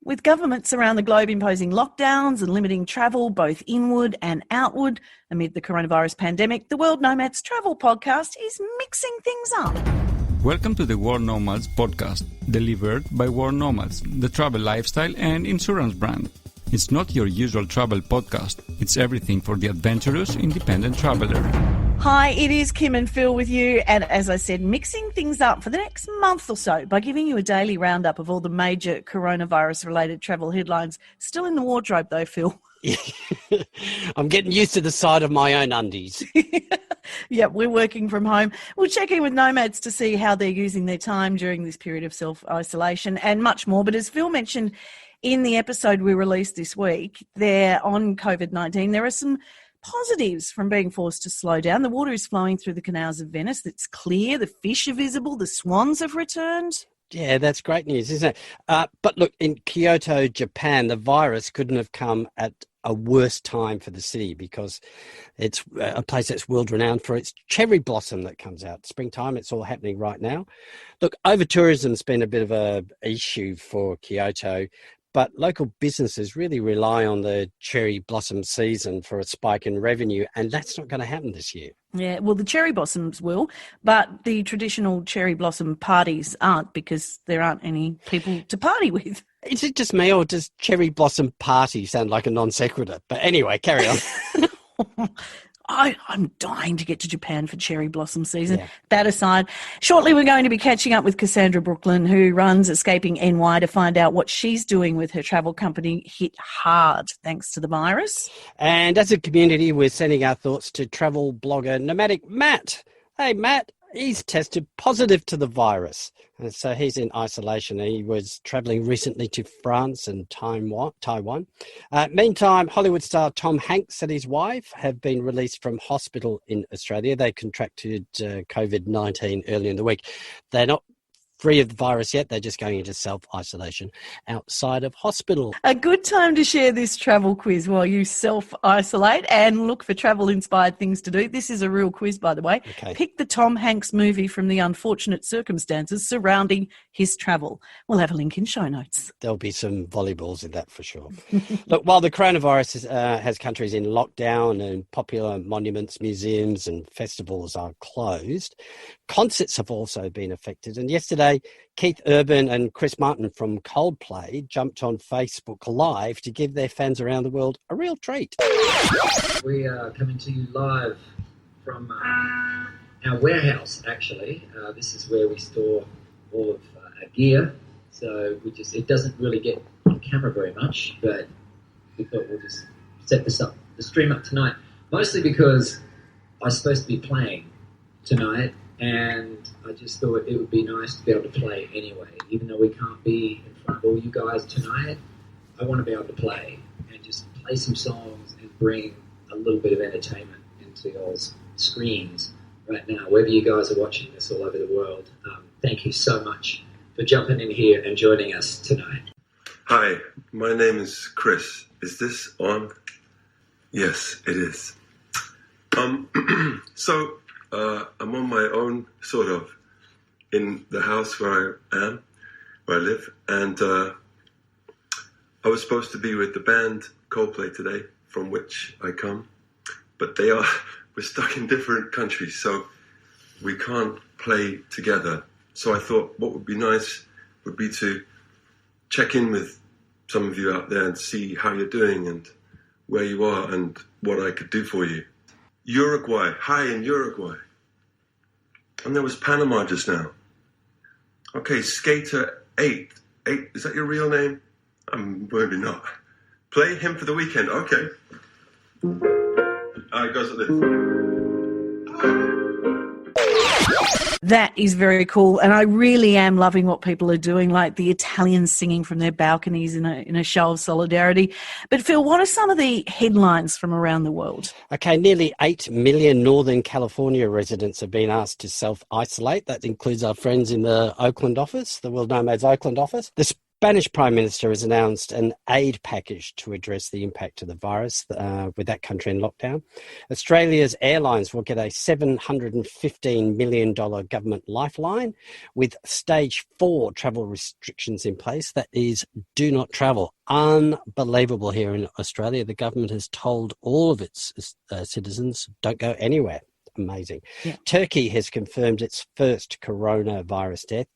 With governments around the globe imposing lockdowns and limiting travel both inward and outward amid the coronavirus pandemic, the World Nomads Travel Podcast is mixing things up. Welcome to the World Nomads Podcast, delivered by World Nomads, the travel lifestyle and insurance brand. It's not your usual travel podcast. It's everything for the adventurous independent traveler. Hi, it is Kim and Phil with you, and as I said, mixing things up for the next month or so by giving you a daily roundup of all the major coronavirus-related travel headlines. Still in the wardrobe though, Phil. I'm getting used to the sight of my own undies. Yep, we're working from home. We'll check in with nomads to see how they're using their time during this period of self-isolation and much more. But as Phil mentioned in the episode we released this week, there on COVID-19, there are some positives from being forced to slow down. The water is flowing through the canals of Venice. It's clear. The fish are visible. The swans have returned. Yeah, that's great news, isn't it? But look, in Kyoto, Japan, the virus couldn't have come at a worse time for the city because it's a place that's world renowned for its cherry blossom that comes out. Springtime, it's all happening right now. Look, over-tourism's been a bit of an issue for Kyoto, but local businesses really rely on the cherry blossom season for a spike in revenue, and that's not going to happen this year. Yeah, well, the cherry blossoms will, but the traditional cherry blossom parties aren't because there aren't any people to party with. Is it just me, or does cherry blossom party sound like a non sequitur? But anyway, carry on. I'm dying to get to Japan for cherry blossom season. Yeah. That aside, shortly we're going to be catching up with Cassandra Brooklyn, who runs Escaping NY, to find out what she's doing with her travel company hit hard thanks to the virus. And as a community, we're sending our thoughts to travel blogger Nomadic Matt. Hey, Matt. He's tested positive to the virus, and so he's in isolation. He was travelling recently to France and Taiwan. Meantime, Hollywood star Tom Hanks and his wife have been released from hospital in Australia. They contracted COVID-19 early in the week. They're not free of the virus yet. They're just going into self-isolation outside of hospital. A good time to share this travel quiz while you self-isolate and look for travel-inspired things to do. This is a real quiz, by the way. Okay. Pick the Tom Hanks movie from the unfortunate circumstances surrounding his travel. We'll have a link in show notes. There'll be some volleyballs in that for sure. Look, while the coronavirus has countries in lockdown and popular monuments, museums and festivals are closed, concerts have also been affected. And yesterday, Keith Urban and Chris Martin from Coldplay jumped on Facebook Live to give their fans around the world a real treat. We are coming to you live from our warehouse, actually. This is where we store all of our gear. So it doesn't really get on camera very much, but we thought we'll just set the stream up tonight. Mostly because I was supposed to be playing tonight, and I just thought it would be nice to be able to play anyway. Even though we can't be in front of all you guys tonight, I want to be able to play and just play some songs and bring a little bit of entertainment into y'all's screens right now, wherever you guys are watching this all over the world. Thank you so much for jumping in here and joining us tonight. Hi, my name is Chris. Is this on? Yes, it is. I'm on my own, sort of, in the house where I live, and I was supposed to be with the band Coldplay today, from which I come, but we're stuck in different countries, so we can't play together. So I thought what would be nice would be to check in with some of you out there and see how you're doing and where you are and what I could do for you. Uruguay, hi in Uruguay. And there was Panama just now. Okay, Skater 8, is that your real name? Maybe not. Play him for the weekend, okay. It goes like this. That is very cool, and I really am loving what people are doing, like the Italians singing from their balconies in a show of solidarity. But Phil, what are some of the headlines from around the world? Okay, nearly 8 million Northern California residents have been asked to self-isolate. That includes our friends in the Oakland office, the World Nomads Oakland office. The Spanish Prime Minister has announced an aid package to address the impact of the virus with that country in lockdown. Australia's airlines will get a $715 million government lifeline with stage 4 travel restrictions in place. That is, do not travel. Unbelievable here in Australia. The government has told all of its citizens, don't go anywhere. Amazing. Yeah. Turkey has confirmed its first coronavirus death,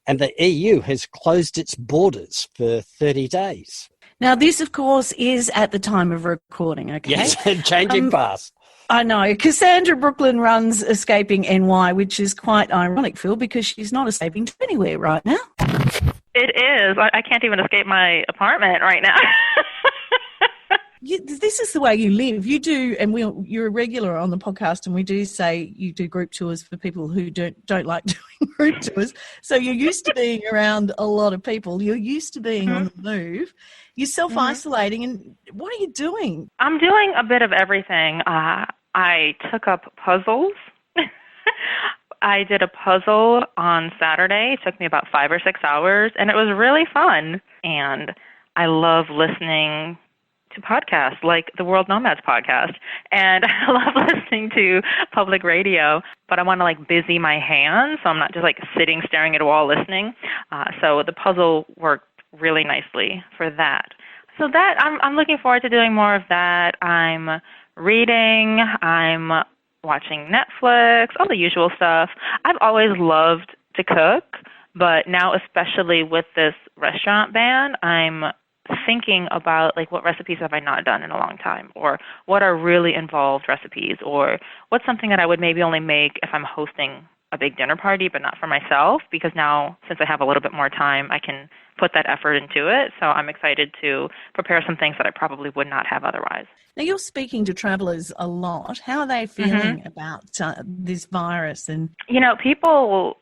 and the EU has closed its borders for 30 days. Now, this, of course, is at the time of recording, okay? Yes, changing fast. I know. Cassandra Brooklyn runs Escaping NY, which is quite ironic, Phil, because she's not escaping to anywhere right now. It is. I can't even escape my apartment right now. This is the way you live. You do, and you're a regular on the podcast, and we do say you do group tours for people who don't like doing group tours. So you're used to being around a lot of people. You're used to being on the move. You're self-isolating, and what are you doing? I'm doing a bit of everything. I took up puzzles. I did a puzzle on Saturday. It took me about 5 or 6 hours, and it was really fun. And I love listening to podcasts like the World Nomads Podcast, and I love listening to public radio, but I want to busy my hands, so I'm not just sitting staring at a wall listening. So the puzzle worked really nicely for that. So that I'm looking forward to doing more of that. I'm reading, I'm watching Netflix, all the usual stuff. I've always loved to cook, but now especially with this restaurant ban, I'm thinking about what recipes have I not done in a long time, or what are really involved recipes, or what's something that I would maybe only make if I'm hosting a big dinner party but not for myself, because now since I have a little bit more time I can put that effort into it. So I'm excited to prepare some things that I probably would not have otherwise. Now you're speaking to travellers a lot. How are they feeling about this virus? And people,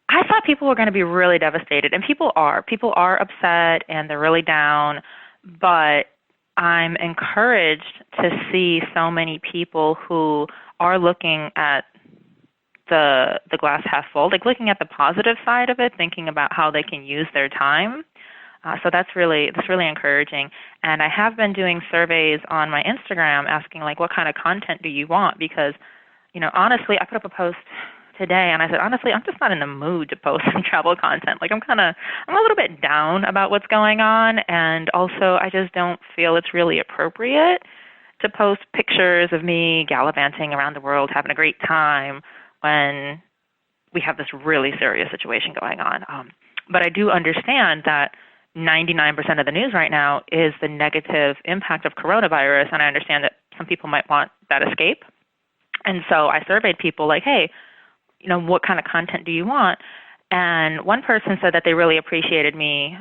I thought people were going to be really devastated, and people are. People are upset, and they're really down, but I'm encouraged to see so many people who are looking at the glass half full, looking at the positive side of it, thinking about how they can use their time. So that's really encouraging. And I have been doing surveys on my Instagram asking, what kind of content do you want? Because, honestly, I put up a post today, and I said, honestly, I'm just not in the mood to post some travel content. I'm a little bit down about what's going on, and also I just don't feel it's really appropriate to post pictures of me gallivanting around the world, having a great time, when we have this really serious situation going on. But I do understand that 99% of the news right now is the negative impact of coronavirus, and I understand that some people might want that escape. And so I surveyed people hey, what kind of content do you want? And one person said that they really appreciated me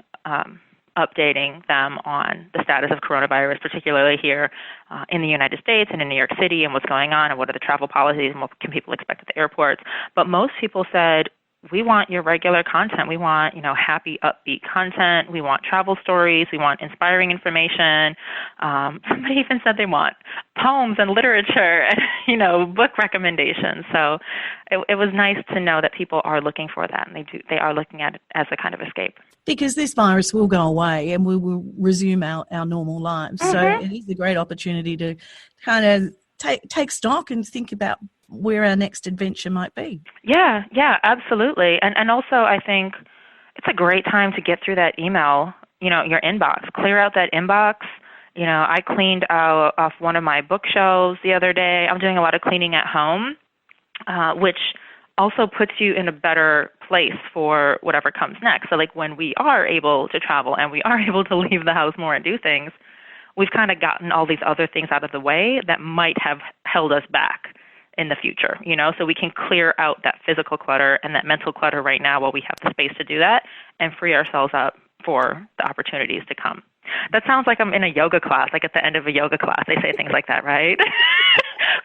updating them on the status of coronavirus, particularly here in the United States and in New York City, and what's going on and what are the travel policies and what can people expect at the airports. But most people said, we want your regular content. We want, happy, upbeat content. We want travel stories. We want inspiring information. Somebody even said they want poems and literature and, book recommendations. So it was nice to know that people are looking for that, and they are looking at it as a kind of escape. Because this virus will go away and we will resume our normal lives. So it is a great opportunity to kind of take stock and think about where our next adventure might be. Yeah, absolutely. And also I think it's a great time to get through that email, your inbox. Clear out that inbox. I cleaned off one of my bookshelves the other day. I'm doing a lot of cleaning at home, which also puts you in a better place for whatever comes next. So when we are able to travel and we are able to leave the house more and do things, we've kind of gotten all these other things out of the way that might have held us back in the future, so we can clear out that physical clutter and that mental clutter right now while we have the space to do that and free ourselves up for the opportunities to come. That sounds like I'm in a yoga class, at the end of a yoga class, they say things like that, right?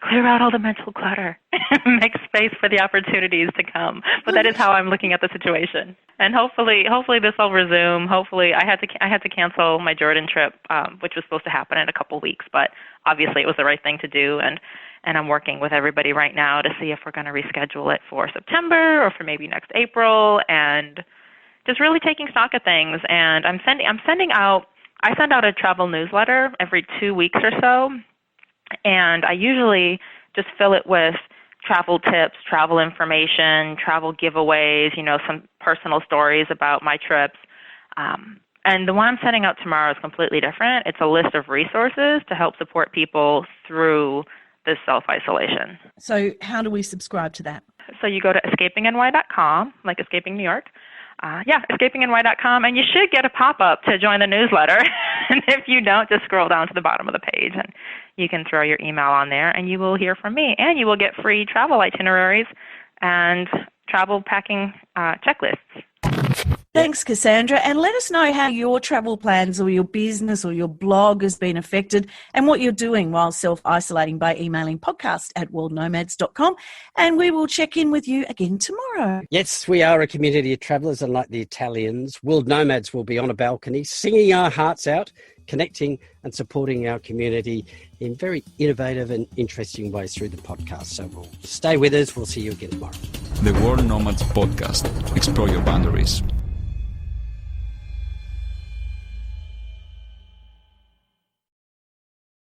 Clear out all the mental clutter, make space for the opportunities to come. But that is how I'm looking at the situation. And hopefully this will resume. Hopefully, I had to cancel my Jordan trip, which was supposed to happen in a couple weeks, but obviously it was the right thing to do. And I'm working with everybody right now to see if we're going to reschedule it for September or for maybe next April, and just really taking stock of things. And I send out a travel newsletter every 2 weeks or so, and I usually just fill it with travel tips, travel information, travel giveaways, some personal stories about my trips. And the one I'm sending out tomorrow is completely different. It's a list of resources to help support people through this self-isolation. So how do we subscribe to that? So you go to escapingny.com, like Escaping New York. escapingny.com, and you should get a pop-up to join the newsletter. And if you don't, just scroll down to the bottom of the page, and you can throw your email on there, and you will hear from me. And you will get free travel itineraries and travel packing checklists. Thanks, Cassandra. And let us know how your travel plans or your business or your blog has been affected and what you're doing while self-isolating by emailing podcast@worldnomads.com. And we will check in with you again tomorrow. Yes, we are a community of travellers, unlike the Italians. World Nomads will be on a balcony, singing our hearts out, connecting and supporting our community in very innovative and interesting ways through the podcast. So we'll stay with us. We'll see you again tomorrow. The World Nomads Podcast. Explore your boundaries.